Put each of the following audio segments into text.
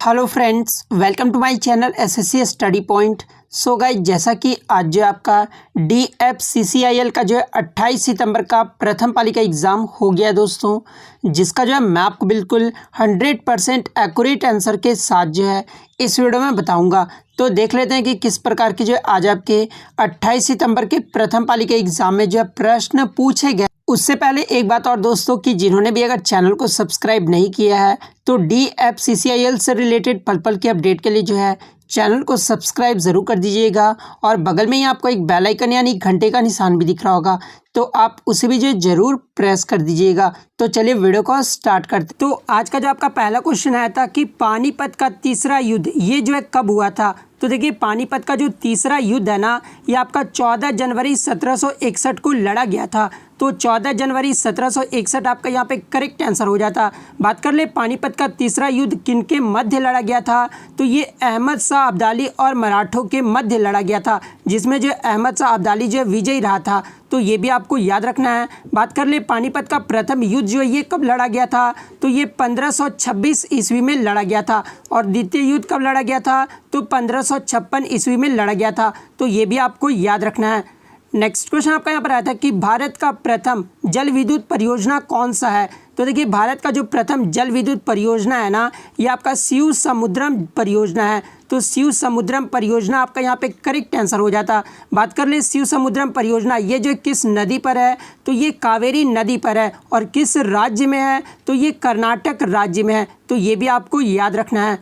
Hello friends, welcome to my channel SSC study point. So guys, जैसा कि आज जो आपका DFCCIL का जो है 28 सितंबर का प्रथम पाली का एग्ज़ाम हो गया दोस्तों, जिसका जो है मैं आपको बिल्कुल 100% एक्यूरेट आंसर के साथ जो है इस वीडियो में बताऊंगा। तो देख लेते हैं कि किस प्रकार की जो है आज आपके 28 सितंबर के प्रथम पाली के एग्ज़ाम में जो है प्रश्न पूछे गए। उससे पहले एक बात और दोस्तों, कि जिन्होंने भी अगर चैनल को सब्सक्राइब नहीं किया है तो DFCCIL से रिलेटेड पल पल की अपडेट के लिए जो है चैनल को सब्सक्राइब ज़रूर कर दीजिएगा। और बगल में ही आपको एक बेल आइकन यानी घंटे का निशान भी दिख रहा होगा, तो आप उसे भी जो ज़रूर प्रेस कर दीजिएगा। तो चलिए वीडियो को स्टार्ट करते। तो आज का जो आपका पहला क्वेश्चन आया था कि पानीपत का तीसरा युद्ध ये जो है कब हुआ था। तो देखिए, पानीपत का जो तीसरा युद्ध है ना, ये आपका 14 जनवरी 1761 को लड़ा गया था। तो 14 जनवरी 1761 आपका यहाँ पे करेक्ट आंसर हो जाता। बात कर ले पानीपत का तीसरा युद्ध किनके मध्य लड़ा गया था, तो ये अहमद शाह अब्दाली और मराठों के मध्य लड़ा गया था, जिसमें जो अहमद शाह अब्दाली जो विजयी रहा था। तो ये भी आपको याद रखना है। बात कर ले पानीपत का प्रथम युद्ध जो है ये कब लड़ा गया था, तो ये 1526 ईस्वी में लड़ा गया था। और द्वितीय युद्ध कब लड़ा गया था, तो 1556 ईस्वी में लड़ा गया था। तो ये भी आपको याद रखना है। नेक्स्ट क्वेश्चन आपका यहाँ पर आया था कि भारत का प्रथम जल विद्युत परियोजना कौन सा है। तो देखिए, भारत का जो प्रथम जल विद्युत परियोजना है ना, ये आपका शिव समुद्रम परियोजना है। तो शिव समुद्रम परियोजना आपका यहाँ पे करेक्ट आंसर हो जाता। बात कर ले शिव समुद्रम परियोजना ये जो किस नदी पर है, तो ये कावेरी नदी पर है। और किस राज्य में है, तो ये कर्नाटक राज्य में है। तो ये भी आपको याद रखना है।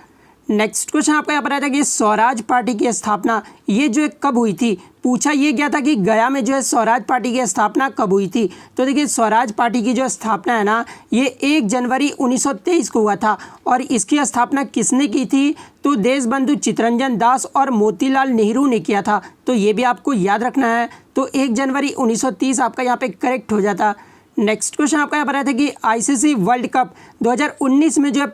नेक्स्ट क्वेश्चन आपका यहाँ पर आया था कि स्वराज पार्टी की स्थापना ये जो है कब हुई थी। पूछा ये गया था कि गया में जो है स्वराज पार्टी की स्थापना कब हुई थी। तो देखिए, स्वराज पार्टी की जो स्थापना है ना, ये 1 जनवरी 1923 को हुआ था। और इसकी स्थापना किसने की थी, तो देशबंधु चित्तरंजन दास और मोतीलाल नेहरू ने किया था। तो ये भी आपको याद रखना है। तो 1 जनवरी 1930 आपका यहाँ पे करेक्ट हो जाता। नेक्स्ट क्वेश्चन आपका यहाँ पर आया था कि ICC वर्ल्ड कप 2019 में जो है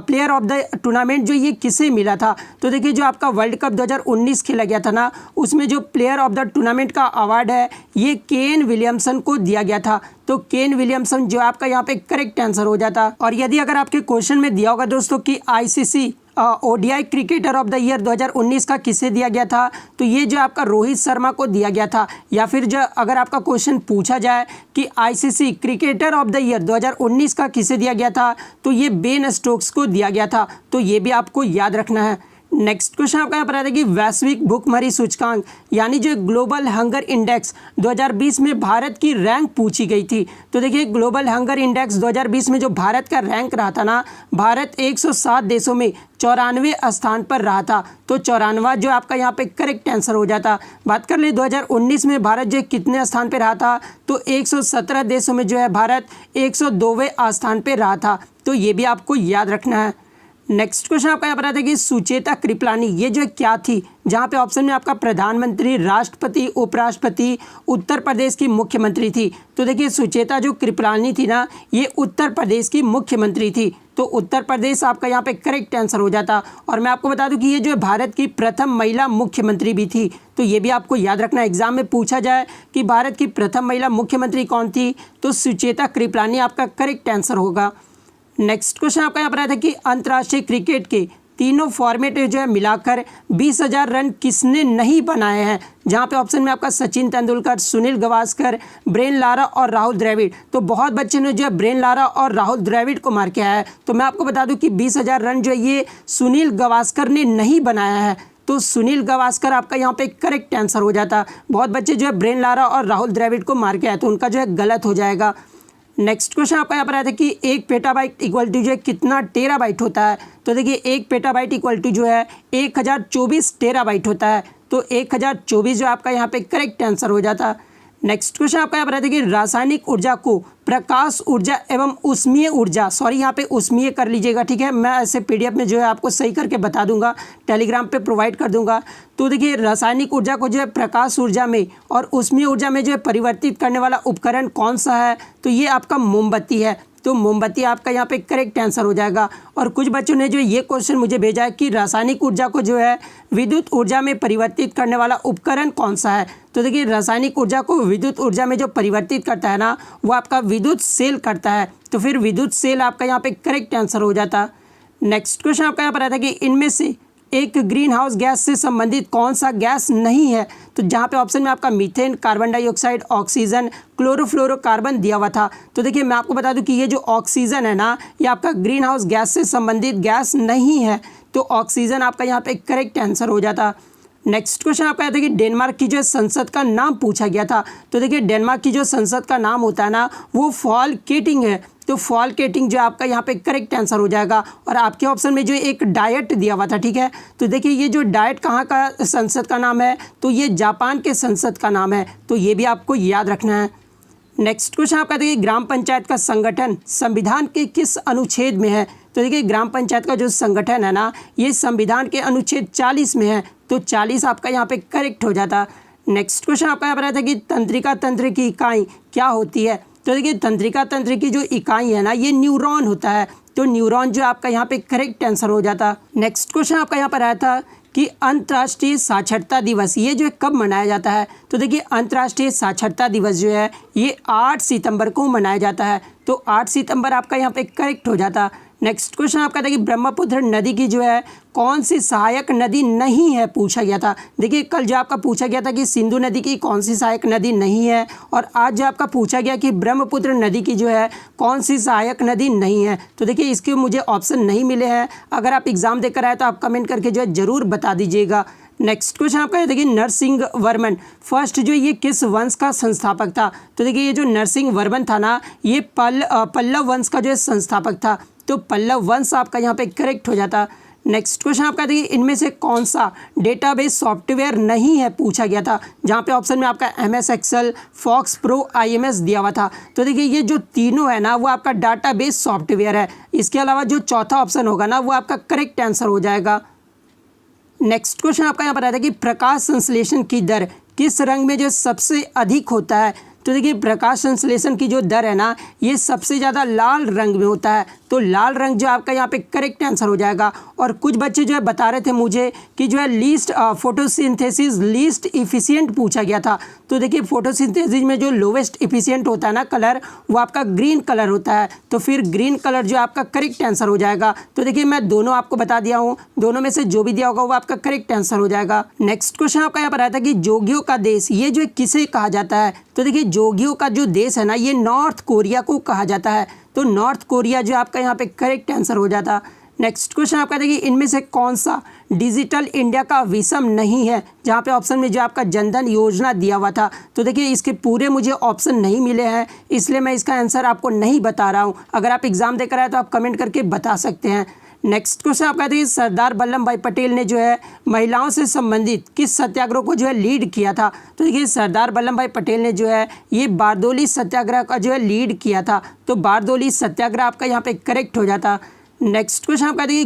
प्लेयर ऑफ द टूर्नामेंट जो ये किसे मिला था। तो देखिए, जो आपका वर्ल्ड कप 2019 खेला गया था ना, उसमें जो प्लेयर ऑफ द टूर्नामेंट का अवार्ड है ये केन विलियमसन को दिया गया था। तो केन विलियमसन जो आपका यहाँ पे करेक्ट आंसर हो जाता। और यदि अगर आपके क्वेश्चन में दिया होगा दोस्तों कि ICC ODI cricketer of the year 2019 का किसे दिया गया था, तो ये जो आपका रोहित शर्मा को दिया गया था। या फिर जो अगर आपका क्वेश्चन पूछा जाए कि ICC cricketer of the year 2019 का किसे दिया गया था, तो ये बेन स्टोक्स को दिया गया था। तो ये भी आपको याद रखना है। नेक्स्ट क्वेश्चन आपका यहाँ पर आता है कि वैश्विक भूखमरी सूचकांक यानी जो ग्लोबल हंगर इंडेक्स 2020 में भारत की रैंक पूछी गई थी। तो देखिए, ग्लोबल हंगर इंडेक्स 2020 में जो भारत का रैंक रहा था ना, भारत 107 देशों में 94वें स्थान पर रहा था। तो 94वां जो आपका यहाँ पे करेक्ट आंसर हो जाता। बात कर ले 2019 में भारत जो कितने स्थान पे रहा था, तो 117 देशों में जो है भारत 102वें स्थान पे रहा था। तो ये भी आपको याद रखना है। नेक्स्ट क्वेश्चन आपका यहाँ पर आता है कि सुचेता कृपलानी ये जो क्या थी, जहाँ पे ऑप्शन में आपका प्रधानमंत्री, राष्ट्रपति, उपराष्ट्रपति, उत्तर प्रदेश की मुख्यमंत्री थी। तो देखिए, सुचेता जो कृपलानी थी ना, ये उत्तर प्रदेश की मुख्यमंत्री थी। तो उत्तर प्रदेश आपका यहाँ पे करेक्ट आंसर हो जाता। और मैं आपको बता दूं कि ये जो भारत की प्रथम महिला मुख्यमंत्री भी थी। तो ये भी आपको याद रखना। एग्जाम में पूछा जाए कि भारत की प्रथम महिला मुख्यमंत्री कौन थी, तो सुचेता कृपलानी आपका करेक्ट आंसर होगा। नेक्स्ट क्वेश्चन आपका यहाँ पर आया था कि अंतर्राष्ट्रीय क्रिकेट के तीनों फॉर्मेट जो है मिलाकर 20,000 रन किसने नहीं बनाए हैं। जहाँ पे ऑप्शन में आपका सचिन तेंदुलकर, सुनील गावस्कर, ब्रेन लारा और राहुल द्रविड़। तो बहुत बच्चे ने जो है ब्रेन लारा और राहुल द्रविड़ को मार के आया है। तो मैं आपको बता दूं कि 20,000 रन जो है ये सुनील गावस्कर ने नहीं बनाया है। तो सुनील गावस्कर आपका यहाँ पे करेक्ट आंसर हो जाता। बहुत बच्चे जो है ब्रेन लारा और राहुल द्रविड़ को मार के आए, तो उनका जो है गलत हो जाएगा। नेक्स्ट क्वेश्चन आपका यहाँ पर आया था कि 1 पेटाबाइट इक्वल टू जो है कितना टेराबाइट होता है। तो देखिए, 1 पेटाबाइट इक्वल टू जो है 1024 टेराबाइट होता है। तो 1024 जो आपका यहाँ पे करेक्ट आंसर हो जाता। नेक्स्ट क्वेश्चन आपका यहाँ पर आता है कि रासायनिक ऊर्जा को प्रकाश ऊर्जा एवं उष्मीय ऊर्जा, सॉरी यहाँ पे उष्मीय कर लीजिएगा, ठीक है। मैं ऐसे PDF में जो है आपको सही करके बता दूंगा, टेलीग्राम पे प्रोवाइड कर दूंगा। तो देखिए, रासायनिक ऊर्जा को जो है प्रकाश ऊर्जा में और उष्मीय ऊर्जा में जो है परिवर्तित करने वाला उपकरण कौन सा है, तो ये आपका मोमबत्ती है। तो मोमबत्ती आपका यहाँ पे करेक्ट आंसर हो जाएगा। और कुछ बच्चों ने जो ये क्वेश्चन मुझे भेजा है कि रासायनिक ऊर्जा को जो है विद्युत ऊर्जा में परिवर्तित करने वाला उपकरण कौन सा है। तो देखिए, रासायनिक ऊर्जा को विद्युत ऊर्जा में जो परिवर्तित करता है ना, वो आपका विद्युत सेल करता है। तो फिर विद्युत सेल आपका यहाँ पे करेक्ट आंसर हो जाता। नेक्स्ट क्वेश्चन आपका यहाँ पर आता है कि इनमें से एक ग्रीन हाउस गैस से संबंधित कौन सा गैस नहीं है। तो जहाँ पे ऑप्शन में आपका methane, carbon dioxide, oxygen, chlorofluorocarbon दिया हुआ था। तो देखिए मैं आपको बता दूं कि ये जो ऑक्सीजन है ना, ये आपका ग्रीन हाउस गैस से संबंधित गैस नहीं है। तो ऑक्सीजन आपका यहाँ पे करेक्ट आंसर हो जाता। नेक्स्ट क्वेश्चन आपका आता है कि डेनमार्क की जो संसद का नाम पूछा गया था। तो देखिए डेनमार्क की जो संसद का नाम होता है ना, वो फॉलकेटिंग है। तो फॉलकेटिंग जो आपका यहाँ पे करेक्ट आंसर हो जाएगा। और आपके ऑप्शन में जो एक डाइट दिया हुआ था, ठीक है, तो देखिए ये जो डाइट कहाँ का संसद का नाम है, तो ये जापान के संसद का नाम है। तो ये भी आपको याद रखना है। नेक्स्ट क्वेश्चन आपका देखिए ग्राम पंचायत का संगठन संविधान के किस अनुच्छेद में है। तो देखिए ग्राम पंचायत का जो संगठन है ना, ये संविधान के अनुच्छेद 40 में है। तो 40 आपका यहाँ पे करेक्ट हो जाता। नेक्स्ट क्वेश्चन आपका यहाँ पर आता है कि तंत्रिका तंत्र की इकाई क्या होती है। तो देखिए तंत्रिका तंत्र की जो इकाई है ना, ये न्यूरॉन होता है। तो न्यूरॉन जो आपका यहाँ पे करेक्ट आंसर हो जाता। नेक्स्ट क्वेश्चन आपका यहाँ पर आया था कि अंतर्राष्ट्रीय साक्षरता दिवस ये जो है कब मनाया जाता है। तो देखिए अंतर्राष्ट्रीय साक्षरता दिवस जो है ये 8 सितंबर को मनाया जाता है। तो 8 सितंबर आपका यहाँ पे करेक्ट हो जाता। नेक्स्ट क्वेश्चन आपका था कि ब्रह्मपुत्र नदी की जो है कौन सी सहायक नदी नहीं है, पूछा गया था। देखिए कल जो आपका पूछा गया था कि सिंधु नदी की कौन सी सहायक नदी नहीं है, और आज जो आपका पूछा गया कि ब्रह्मपुत्र नदी की जो है कौन सी सहायक नदी नहीं है। तो देखिए इसके मुझे ऑप्शन नहीं मिले हैं। अगर आप एग्जाम देकर आए तो आप कमेंट करके जो है ज़रूर बता दीजिएगा। नेक्स्ट क्वेश्चन आपका देखिए नरसिंह वर्मन फर्स्ट जो ये किस वंश का संस्थापक था। तो देखिए ये जो नरसिंह वर्मन था ना, ये पल्लव वंश का जो है संस्थापक था। तो पल्लव वंश आपका यहाँ पे करेक्ट हो जाता। नेक्स्ट क्वेश्चन आपका देखिए इनमें से कौन सा डेटाबेस सॉफ्टवेयर नहीं है, पूछा गया था। जहाँ पे ऑप्शन में आपका MS Excel, Fox Pro, IMS दिया हुआ था। तो देखिए ये जो तीनों है ना, वो आपका डाटाबेस सॉफ्टवेयर है। इसके अलावा जो चौथा ऑप्शन होगा ना, वो आपका करेक्ट आंसर हो जाएगा। नेक्स्ट क्वेश्चन आपका यहाँ पर आता है कि प्रकाश संश्लेषण की दर किस रंग में जो सबसे अधिक होता है। तो देखिए प्रकाश संश्लेषण की जो दर है ना, ये सबसे ज़्यादा लाल रंग में होता है। तो लाल रंग जो आपका यहाँ पे करेक्ट आंसर हो जाएगा। और कुछ बच्चे जो है बता रहे थे मुझे कि जो है लीस्ट फोटोसिंथेसिस लीस्ट इफिशिएंट पूछा गया था। तो देखिए फोटोसिंथेसिस में जो लोवेस्ट इफिशिएंट होता है ना कलर, वो आपका ग्रीन कलर होता है। तो फिर ग्रीन कलर जो आपका करेक्ट आंसर हो जाएगा। तो देखिए मैं दोनों आपको बता दिया हूँ, दोनों में से जो भी दिया होगा वो आपका करेक्ट आंसर हो जाएगा। नेक्स्ट क्वेश्चन आपका यहाँ पर आया था कि जोगियों का देश ये जो किसे कहा जाता है। तो देखिए जोगियों का जो देश है ना, ये नॉर्थ कोरिया को कहा जाता है। तो नॉर्थ कोरिया जो आपका यहाँ पे करेक्ट आंसर हो जाता। नेक्स्ट क्वेश्चन आपका देखिए इनमें से कौन सा डिजिटल इंडिया का विषम नहीं है। जहाँ पे ऑप्शन में जो आपका जनधन योजना दिया हुआ था। तो देखिए इसके पूरे मुझे ऑप्शन नहीं मिले हैं, इसलिए मैं इसका आंसर आपको नहीं बता रहा हूँ। अगर आप एग्जाम देकर आए तो आप कमेंट करके बता सकते हैं। नेक्स्ट क्वेश्चन आपका देखिए सरदार वल्लभ भाई पटेल ने जो है महिलाओं से संबंधित किस सत्याग्रह को जो है लीड किया था। तो देखिए सरदार वल्लभ भाई पटेल ने जो है ये बारदोली सत्याग्रह का जो है लीड किया था। तो बारदोली सत्याग्रह आपका यहाँ पे करेक्ट हो जाता। नेक्स्ट क्वेश्चन आपका देखिए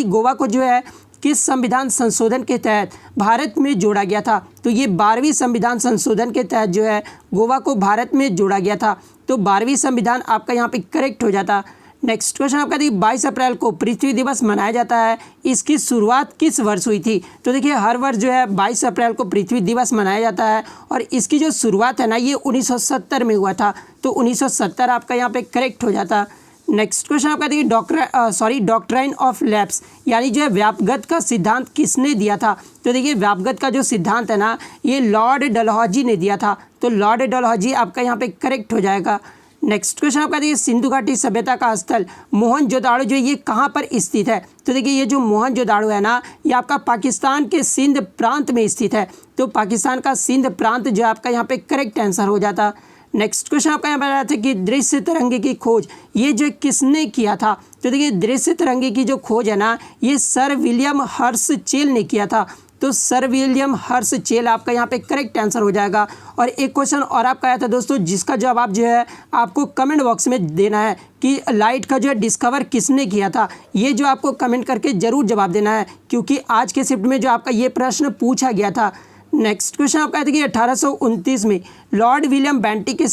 गोवा को जो है किस संविधान संशोधन के तहत भारत में जोड़ा गया था। तो ये 12वीं संविधान संशोधन के तहत जो है गोवा को भारत में जोड़ा गया था। तो 12वीं संविधान आपका यहाँ पे करेक्ट हो जाता। नेक्स्ट क्वेश्चन आपका देखिए 22 अप्रैल को पृथ्वी दिवस मनाया जाता है, इसकी शुरुआत किस वर्ष हुई थी। तो देखिए हर वर्ष जो है 22 अप्रैल को पृथ्वी दिवस मनाया जाता है, और इसकी जो शुरुआत है ना, ये 1970 में हुआ था। तो 1970 आपका यहाँ पे करेक्ट हो जाता। नेक्स्ट क्वेश्चन आपका देखिए डॉक्ट्राइन ऑफ लैप्स यानी जो है व्यापगत का सिद्धांत किसने दिया था। तो देखिए व्यापगत का जो सिद्धांत है ना, ये लॉर्ड डलहौजी ने दिया था। तो लॉर्ड डलहौजी आपका यहाँ पे करेक्ट हो जाएगा। नेक्स्ट क्वेश्चन आपका देखिए सिंधु घाटी सभ्यता का स्थल मोहनजोदाड़ो जो ये कहाँ पर स्थित है। तो देखिए ये जो मोहनजोदाड़ो है ना, ये आपका पाकिस्तान के सिंध प्रांत में स्थित है। तो पाकिस्तान का सिंध प्रांत जो आपका यहाँ पे करेक्ट आंसर हो जाता। नेक्स्ट क्वेश्चन आपका यहाँ पर था कि दृश्य तरंगे की खोज ये जो किसने किया था। तो देखिए दृश्य तरंगे की जो खोज है ना, ये सर विलियम हर्शचेल ने किया था। तो सर विलियम हर्शचेल आपका यहाँ पे करेक्ट आंसर हो जाएगा। और एक क्वेश्चन और आपका आया था दोस्तों, जिसका जवाब जो है आपको कमेंट बॉक्स में देना है कि लाइट का जो है डिस्कवर किसने किया था। ये जो आपको कमेंट करके ज़रूर जवाब देना है, क्योंकि आज के शिफ्ट में जो आपका ये प्रश्न पूछा गया था। नेक्स्ट क्वेश्चन आपका है कि 1829 में लॉर्ड विलियम बेंटिक के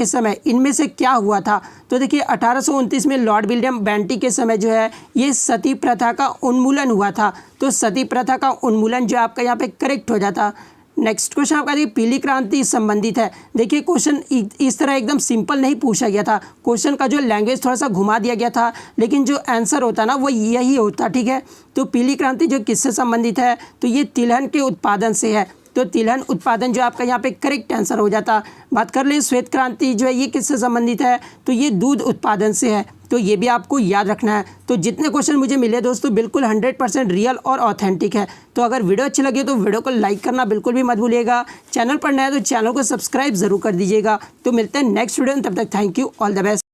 समय इनमें से क्या हुआ था। तो देखिए 1829 में लॉर्ड विलियम बेंटिक के समय जो है ये सती प्रथा का उन्मूलन हुआ था। तो सती प्रथा का उन्मूलन जो आपका यहाँ पे करेक्ट हो जाता। नेक्स्ट क्वेश्चन आपका देखिए पीली क्रांति संबंधित है। देखिए क्वेश्चन इस तरह एकदम सिंपल नहीं पूछा गया था, क्वेश्चन का जो लैंग्वेज थोड़ा सा घुमा दिया गया था, लेकिन जो आंसर होता ना वो यही होता, ठीक है। तो पीली क्रांति जो किससे संबंधित है, तो ये तिलहन के उत्पादन से है। तो तिलहन उत्पादन जो आपका यहाँ पे करेक्ट आंसर हो जाता। बात कर ले श्वेत क्रांति जो है ये किससे संबंधित है, तो ये दूध उत्पादन से है। तो ये भी आपको याद रखना है। तो जितने क्वेश्चन मुझे मिले दोस्तों बिल्कुल 100% रियल और ऑथेंटिक है। तो अगर वीडियो अच्छी लगी तो वीडियो को लाइक करना बिल्कुल भी मत भूलिएगा। चैनल पर नया है तो चैनल को सब्सक्राइब जरूर कर दीजिएगा। तो मिलते हैं नेक्स्ट वीडियो में, तब तक thank you, all the best.